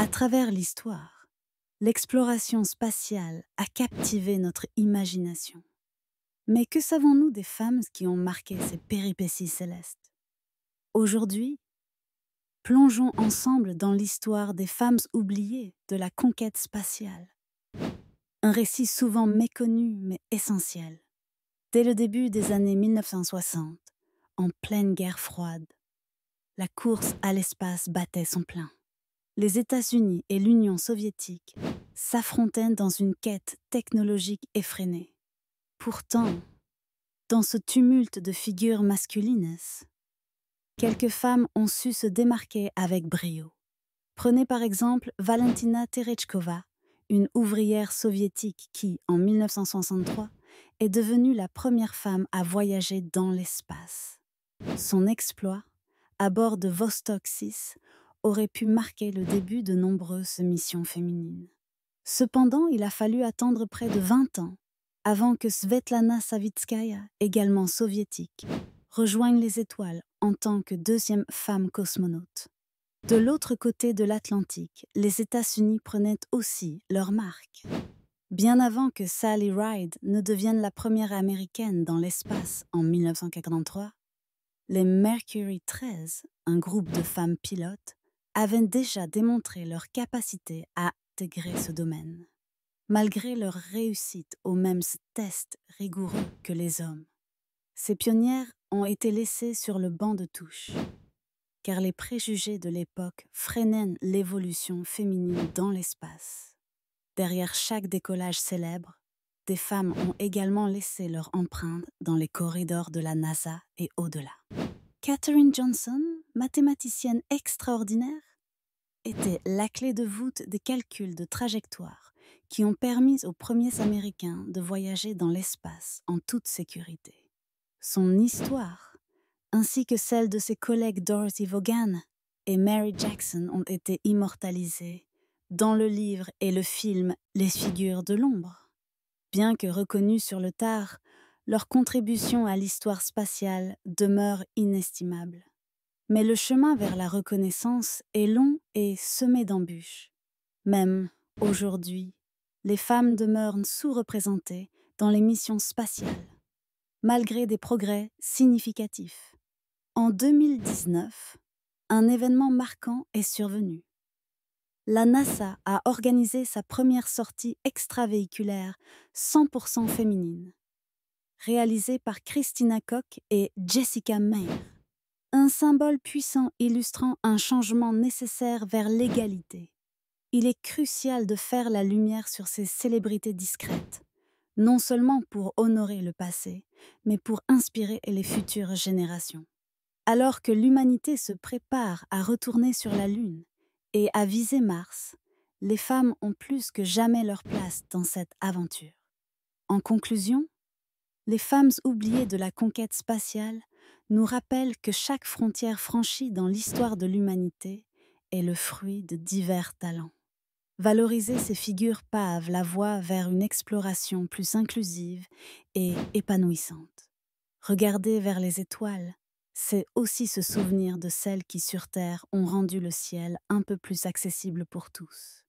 À travers l'histoire, l'exploration spatiale a captivé notre imagination. Mais que savons-nous des femmes qui ont marqué ces péripéties célestes? Aujourd'hui, plongeons ensemble dans l'histoire des femmes oubliées de la conquête spatiale. Un récit souvent méconnu mais essentiel. Dès le début des années 1960, en pleine guerre froide, la course à l'espace battait son plein. Les États-Unis et l'Union soviétique s'affrontaient dans une quête technologique effrénée. Pourtant, dans ce tumulte de figures masculines, quelques femmes ont su se démarquer avec brio. Prenez par exemple Valentina Tereshkova, une ouvrière soviétique qui, en 1963, est devenue la première femme à voyager dans l'espace. Son exploit, à bord de Vostok 6, aurait pu marquer le début de nombreuses missions féminines. Cependant, il a fallu attendre près de 20 ans avant que Svetlana Savitskaya, également soviétique, rejoigne les étoiles en tant que deuxième femme cosmonaute. De l'autre côté de l'Atlantique, les États-Unis prenaient aussi leur marque. Bien avant que Sally Ride ne devienne la première américaine dans l'espace en 1943, les Mercury 13, un groupe de femmes pilotes, avaient déjà démontré leur capacité à intégrer ce domaine, malgré leur réussite aux mêmes tests rigoureux que les hommes. Ces pionnières ont été laissées sur le banc de touche, car les préjugés de l'époque freinaient l'évolution féminine dans l'espace. Derrière chaque décollage célèbre, des femmes ont également laissé leur empreinte dans les corridors de la NASA et au-delà. Katherine Johnson, mathématicienne extraordinaire, était la clé de voûte des calculs de trajectoire qui ont permis aux premiers Américains de voyager dans l'espace en toute sécurité. Son histoire, ainsi que celle de ses collègues Dorothy Vaughan et Mary Jackson, ont été immortalisées dans le livre et le film Les figures de l'ombre. Bien que reconnues sur le tard, leur contribution à l'histoire spatiale demeure inestimable. Mais le chemin vers la reconnaissance est long et semé d'embûches. Même aujourd'hui, les femmes demeurent sous-représentées dans les missions spatiales, malgré des progrès significatifs. En 2019, un événement marquant est survenu. La NASA a organisé sa première sortie extravéhiculaire 100% féminine, réalisée par Christina Koch et Jessica Meir. Un symbole puissant illustrant un changement nécessaire vers l'égalité. Il est crucial de faire la lumière sur ces célébrités discrètes, non seulement pour honorer le passé, mais pour inspirer les futures générations. Alors que l'humanité se prépare à retourner sur la Lune et à viser Mars, les femmes ont plus que jamais leur place dans cette aventure. En conclusion, les femmes oubliées de la conquête spatiale nous rappellent que chaque frontière franchie dans l'histoire de l'humanité est le fruit de divers talents. Valoriser ces figures pave la voie vers une exploration plus inclusive et épanouissante. Regarder vers les étoiles, c'est aussi se souvenir de celles qui sur Terre ont rendu le ciel un peu plus accessible pour tous.